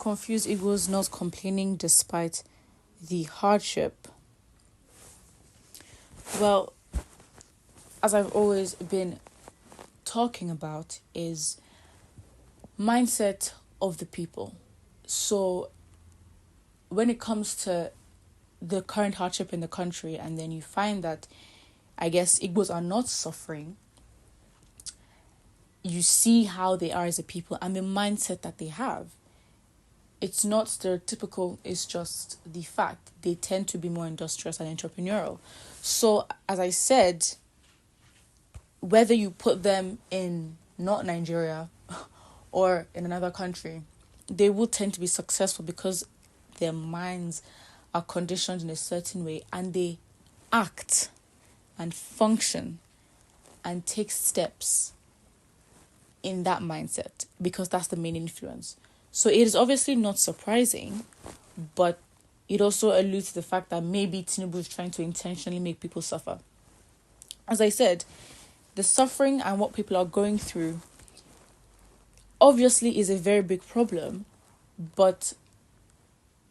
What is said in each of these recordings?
confused Igbos not complaining despite the hardship? Well, as I've always been talking about, is mindset of the people. So when it comes to the current hardship in the country, and then you find that, I guess, Igbos are not suffering, you see how they are as a people and the mindset that they have. It's not stereotypical, it's just the fact. They tend to be more industrious and entrepreneurial. So, as I said, whether you put them in not Nigeria or in another country, they will tend to be successful because their minds are conditioned in a certain way and they act and function and take steps in that mindset because that's the main influence. So it is obviously not surprising, but it also alludes to the fact that maybe Tinubu is trying to intentionally make people suffer. As I said, the suffering and what people are going through obviously is a very big problem, but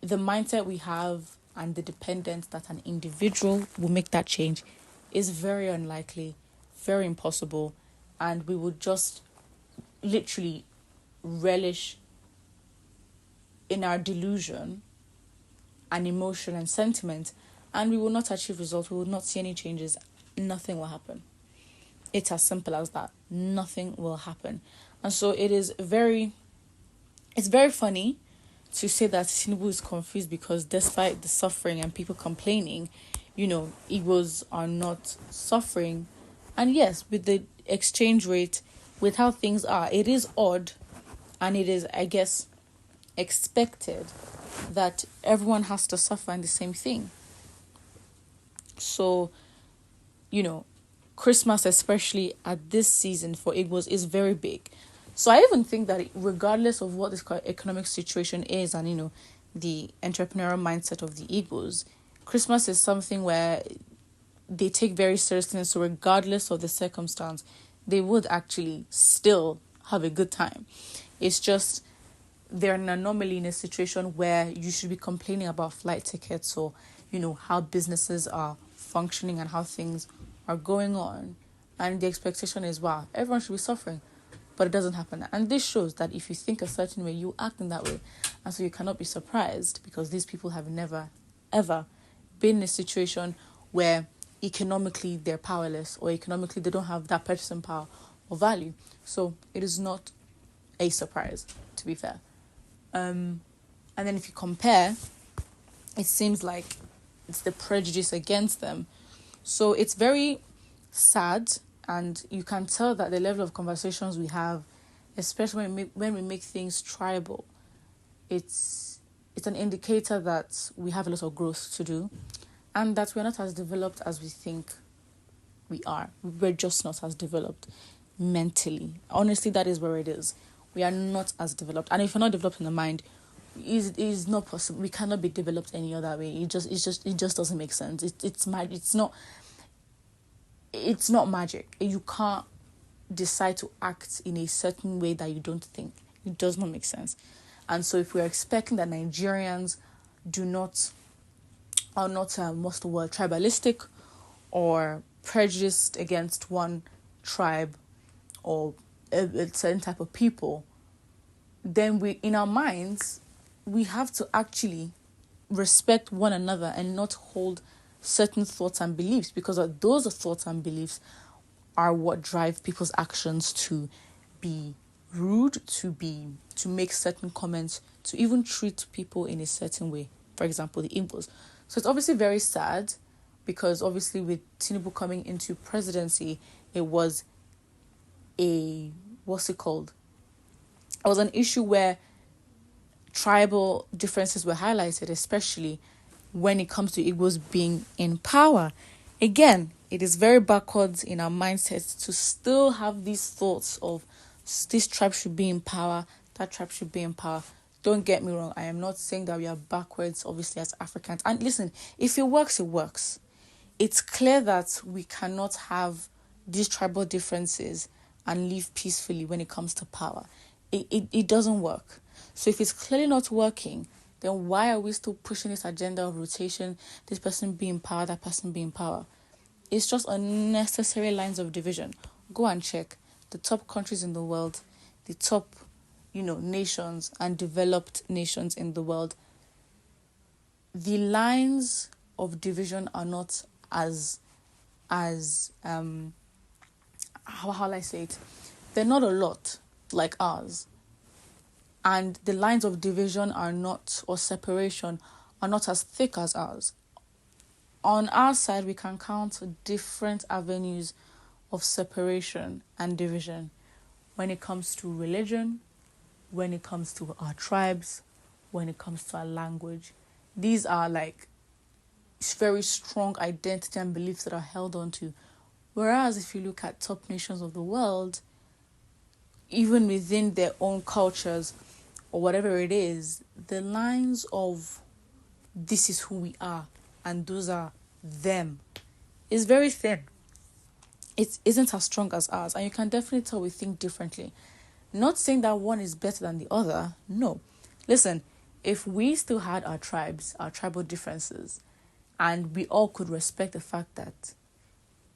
the mindset we have and the dependence that an individual will make that change is very unlikely, very impossible, and we would just literally relish in our delusion and emotion and sentiment, and we will not achieve results. We will not see any changes. Nothing will happen. It's as simple as that. Nothing will happen. And so it's very funny to say that Tinubu is confused because despite the suffering and people complaining, Igbos are not suffering. And yes, with the exchange rate, with how things are, it is odd, and it is, I guess, expected that everyone has to suffer in the same thing. So, Christmas, especially at this season for Igbos, is very big. So I even think that regardless of what this economic situation is and, the entrepreneurial mindset of the Igbos, Christmas is something where they take very seriously. So regardless of the circumstance, they would actually still have a good time. It's just they're an anomaly in a situation where you should be complaining about flight tickets or, how businesses are functioning and how things are going on. And the expectation is, wow, everyone should be suffering. But it doesn't happen. And this shows that if you think a certain way, you act in that way. And so you cannot be surprised because these people have never, ever been in a situation where economically they're powerless or economically they don't have that purchasing power or value. So it is not a surprise, to be fair. And then if you compare, it seems like it's the prejudice against them. So it's very sad, and you can tell that the level of conversations we have, especially when we make things tribal, it's an indicator that we have a lot of growth to do and that we're not as developed as we think we are. We're just not as developed mentally. Honestly, that is where it is. We are not as developed. And if you're not developed in the mind, it is not possible. We cannot be developed any other way. It just doesn't make sense. It's not magic. You can't decide to act in a certain way that you don't think. It does not make sense. And so if we're expecting that Nigerians are not tribalistic or prejudiced against one tribe or a certain type of people, then we, in our minds, we have to actually respect one another and not hold certain thoughts and beliefs, because those thoughts and beliefs are what drive people's actions to be rude, to make certain comments, to even treat people in a certain way. For example, the Igbos. So it's obviously very sad because obviously with Tinubu coming into presidency, it was it was an issue where tribal differences were highlighted, especially when it comes to Igbos being in power. Again, it is very backwards in our mindsets to still have these thoughts of this tribe should be in power, that tribe should be in power. Don't get me wrong, I am not saying that we are backwards, obviously, as Africans. And listen, if it works, it works. It's clear that we cannot have these tribal differences and live peacefully when it comes to power. It doesn't work. So if it's clearly not working, then why are we still pushing this agenda of rotation, this person being in power, that person being in power? It's just unnecessary lines of division. Go and check the top countries in the world, the top, nations and developed nations in the world. The lines of division are not as how will I say it? They're not a lot like ours. And the lines of division are not, or separation, are not as thick as ours. On our side, we can count different avenues of separation and division when it comes to religion, when it comes to our tribes, when it comes to our language. These are like very strong identity and beliefs that are held on to. Whereas if you look at top nations of the world, even within their own cultures or whatever it is, the lines of this is who we are and those are them is very thin. It isn't as strong as ours, and you can definitely tell we think differently. Not saying that one is better than the other, no. Listen, if we still had our tribes, our tribal differences, and we all could respect the fact that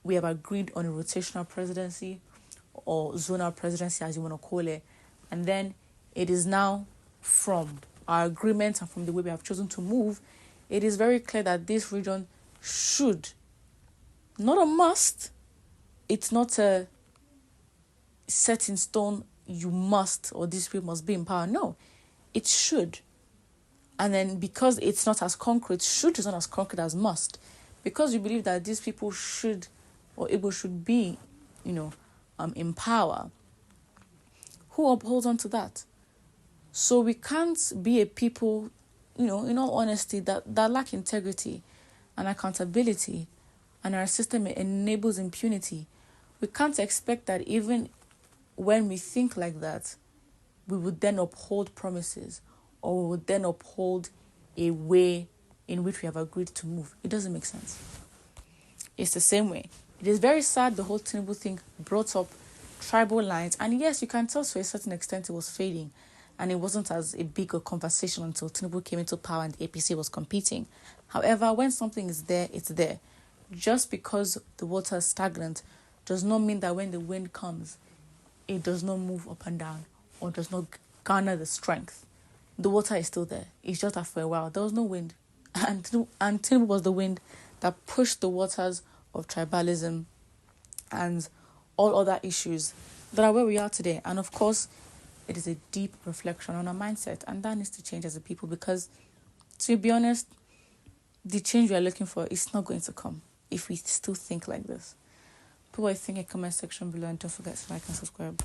we have agreed on a rotational presidency or zonal presidency, as you want to call it, and then it is now from our agreement and from the way we have chosen to move, it is very clear that this region should, not a must, it's not a set in stone, you must, or this people must be in power. No, it should. And then because it's not as concrete, should is not as concrete as must. Because you believe that these people should, or Igbo should be, in power, who upholds on to that? So we can't be a people, in all honesty, that lack integrity and accountability, and our system enables impunity. We can't expect that even when we think like that, we would then uphold promises, or we would then uphold a way in which we have agreed to move. It doesn't make sense. It's the same way. It is very sad the whole Tinubu thing brought up tribal lines. And yes, you can tell to a certain extent it was fading. And it wasn't as a big a conversation until Tinubu came into power and the APC was competing. However, when something is there, it's there. Just because the water is stagnant does not mean that when the wind comes, it does not move up and down or does not garner the strength. The water is still there. It's just that for a while there was no wind. And Tinubu was the wind that pushed the waters of tribalism and all other issues that are where we are today. And of course, it is a deep reflection on our mindset, and that needs to change as a people, because to be honest, the change we are looking for is not going to come if we still think like this. Put what you think in the comment section below, and don't forget to like and subscribe.